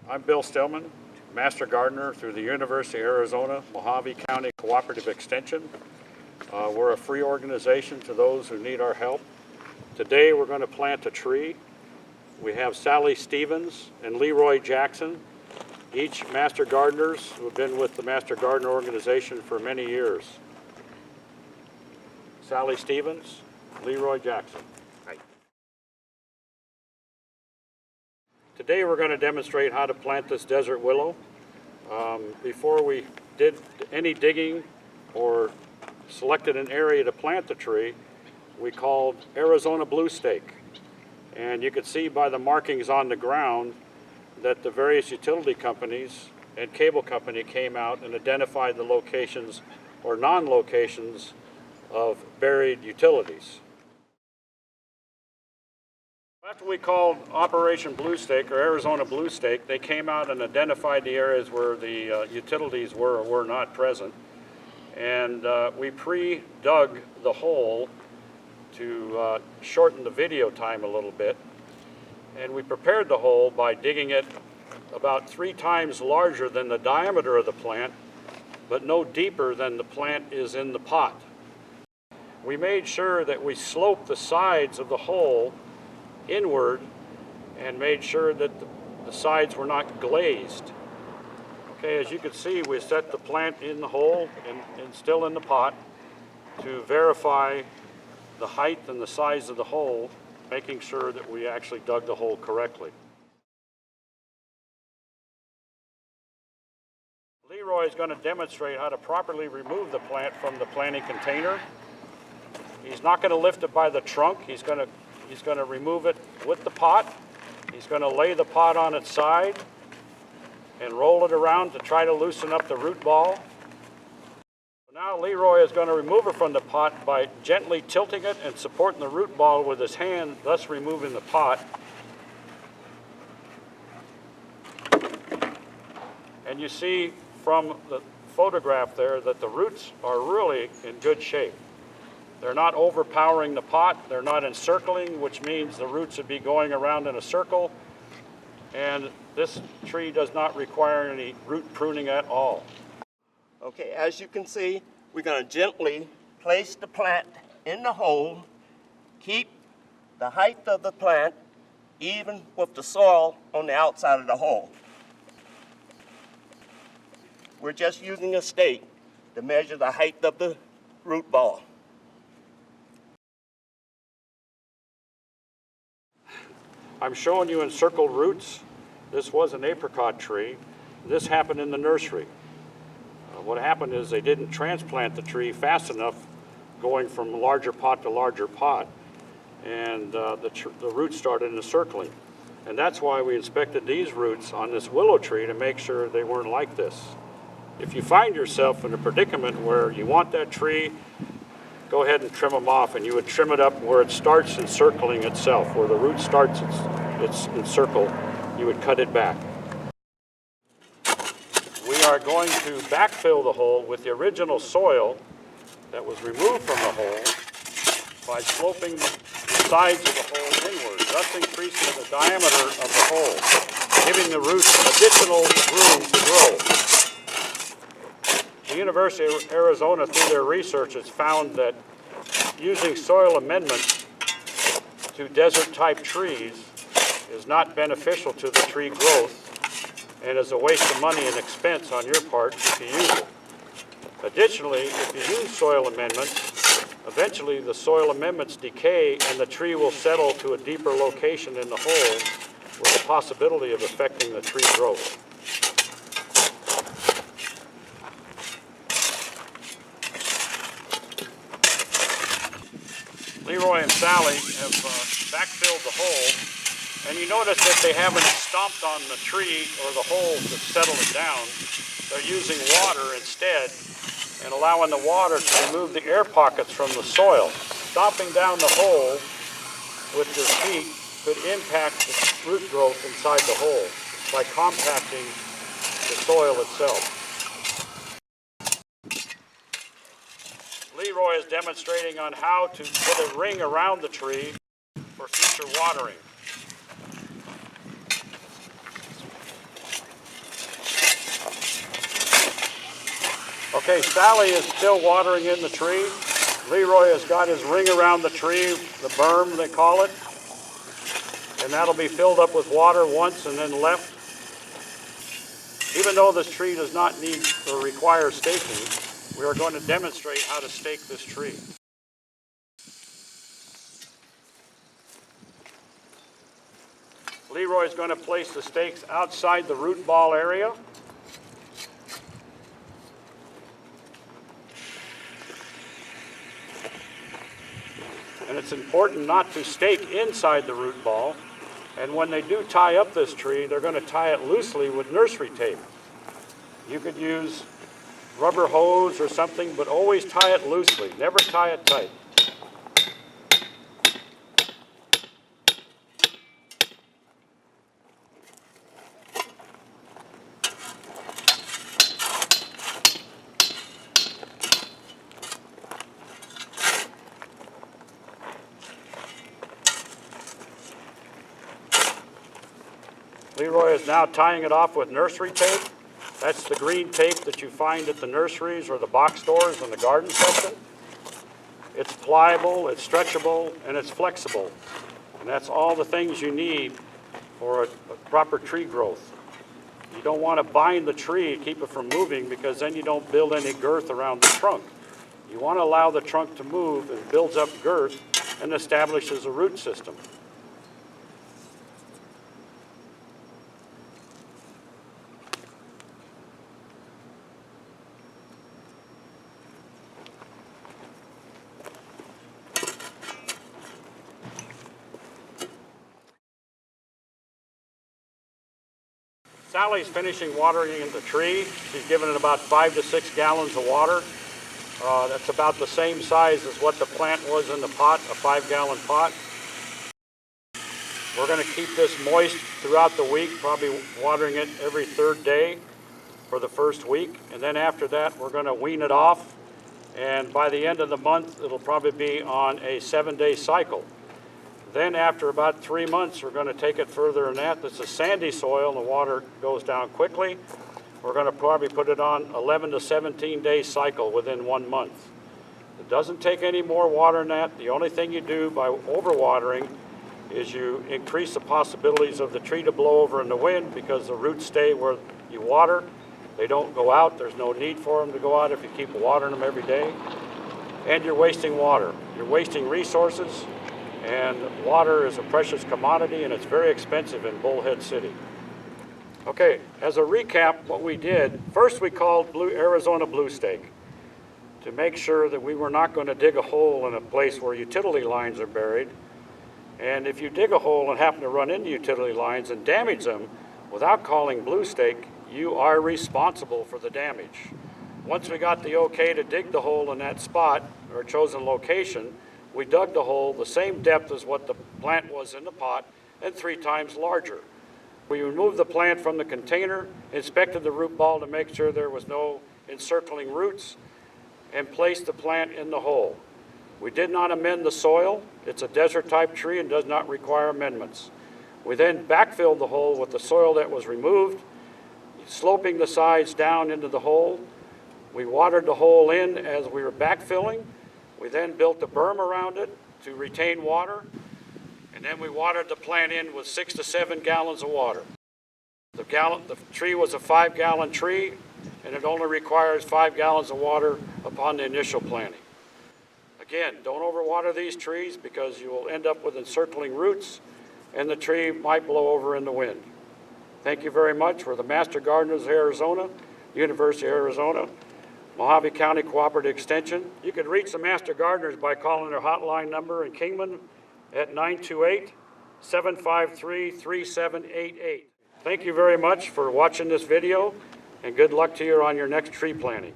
I'm Bill Stillman, Master Gardener through the University of Arizona, Mojave County Cooperative Extension. We're a free organization to those who need our help. Today we're going to plant a tree. We have Sally Stevens and Leroy Jackson, each Master Gardeners who have been with the Master Gardener organization for many years. Sally Stevens, Leroy Jackson. Hi. Today we're going to demonstrate how to plant this desert willow. Before we did any digging or selected an area to plant the tree, we called Arizona blue stake. And you could see by the markings on the ground that the various utility companies and cable company came out and identified the locations or non-locations of buried utilities. After we called Operation Blue Stake or Arizona Blue Stake, they came out and identified the areas where the utilities were or were not present. And we pre-dug the hole to shorten the video time a little bit. And we prepared the hole by digging it about 3 times larger than the diameter of the plant, but no deeper than the plant is in the pot. We made sure that we sloped the sides of the hole inward and made sure that the sides were not glazed. Okay, as you can see, we set the plant in the hole and still in the pot to verify the height and the size of the hole, making sure that we actually dug the hole correctly. Leroy is going to demonstrate how to properly remove the plant from the planting container. He's not going to lift it by the trunk. He's going to remove it with the pot. He's going to lay the pot on its side and roll it around to try to loosen up the root ball. Now Leroy is going to remove it from the pot by gently tilting it and supporting the root ball with his hand, thus removing the pot. And you see from the photograph there that the roots are really in good shape. They're not overpowering the pot, they're not encircling, which means the roots would be going around in a circle. And this tree does not require any root pruning at all. Okay, as you can see, we're going to gently place the plant in the hole, keep the height of the plant even with the soil on the outside of the hole. We're just using a stake to measure the height of the root ball. I'm showing you encircled roots. This was an apricot tree. This happened in the nursery. What happened is they didn't transplant the tree fast enough going from larger pot to larger pot, and the roots started encircling. And that's why we inspected these roots on this willow tree to make sure they weren't like this. If you find yourself in a predicament where you want that tree, go ahead and trim them off, and you would trim it up where it starts encircling itself, where the root starts its encircle, you would cut it back. We are going to backfill the hole with the original soil that was removed from the hole by sloping the sides of the hole inward, thus increasing the diameter of the hole, giving the roots additional room to grow. The University of Arizona, through their research, has found that using soil amendments to desert-type trees is not beneficial to the tree growth and is a waste of money and expense on your part if you use it. Additionally, if you use soil amendments, eventually the soil amendments decay and the tree will settle to a deeper location in the hole with the possibility of affecting the tree growth. Leroy and Sally have backfilled the hole, and you notice that they haven't stomped on the tree or the hole to settle it down. They're using water instead and allowing the water to remove the air pockets from the soil. Stomping down the hole with your feet could impact the root growth inside the hole by compacting the soil itself. Leroy is demonstrating on how to put a ring around the tree for future watering. Okay, Sally is still watering in the tree. Leroy has got his ring around the tree, the berm they call it, and that'll be filled up with water once and then left. Even though this tree does not need or require staking, we are going to demonstrate how to stake this tree. Leroy is going to place the stakes outside the root ball area. And it's important not to stake inside the root ball. And when they do tie up this tree, they're going to tie it loosely with nursery tape. You could use rubber hose or something, but always tie it loosely. Never tie it tight. Leroy is now tying it off with nursery tape. That's the green tape that you find at the nurseries or the box stores in the garden section. It's pliable, it's stretchable, and it's flexible. And that's all the things you need for a proper tree growth. You don't want to bind the tree, keep it from moving, because then you don't build any girth around the trunk. You want to allow the trunk to move and builds up girth and establishes a root system. Sally's finishing watering the tree. She's given it about 5 to 6 gallons of water. That's about the same size as what the plant was in the pot, a 5-gallon pot. We're going to keep this moist throughout the week, probably watering it every 3rd day for the first week. And then after that, we're going to wean it off. And by the end of the month, it'll probably be on a 7-day cycle. Then after about 3 months, we're going to take it further than that. This is sandy soil, and the water goes down quickly. We're going to probably put it on 11 to 17 day cycle within 1 month. It doesn't take any more water than that. The only thing you do by overwatering is you increase the possibilities of the tree to blow over in the wind, because the roots stay where you water. They don't go out. There's no need for them to go out if you keep watering them every day. And you're wasting water. You're wasting resources. And water is a precious commodity, and it's very expensive in Bullhead City. Okay, as a recap, what we did, first we called Arizona Blue Stake to make sure that we were not going to dig a hole in a place where utility lines are buried. And if you dig a hole and happen to run into utility lines and damage them without calling Blue Stake, you are responsible for the damage. Once we got the okay to dig the hole in that spot or chosen location, we dug the hole the same depth as what the plant was in the pot and 3 times larger. We removed the plant from the container, inspected the root ball to make sure there was no encircling roots, and placed the plant in the hole. We did not amend the soil. It's a desert type tree and does not require amendments. We then backfilled the hole with the soil that was removed, sloping the sides down into the hole. We watered the hole in as we were backfilling. We then built a berm around it to retain water, and then we watered the plant in with 6 to 7 gallons of water. The tree was a 5-gallon tree, and it only requires 5 gallons of water upon the initial planting. Again, don't overwater these trees, because you will end up with encircling roots, and the tree might blow over in the wind. Thank you very much. We're the Master Gardeners of Arizona, University of Arizona, Mojave County Cooperative Extension. You can reach the Master Gardeners by calling their hotline number in Kingman at 928-753-3788. Thank you very much for watching this video, and good luck to you on your next tree planting.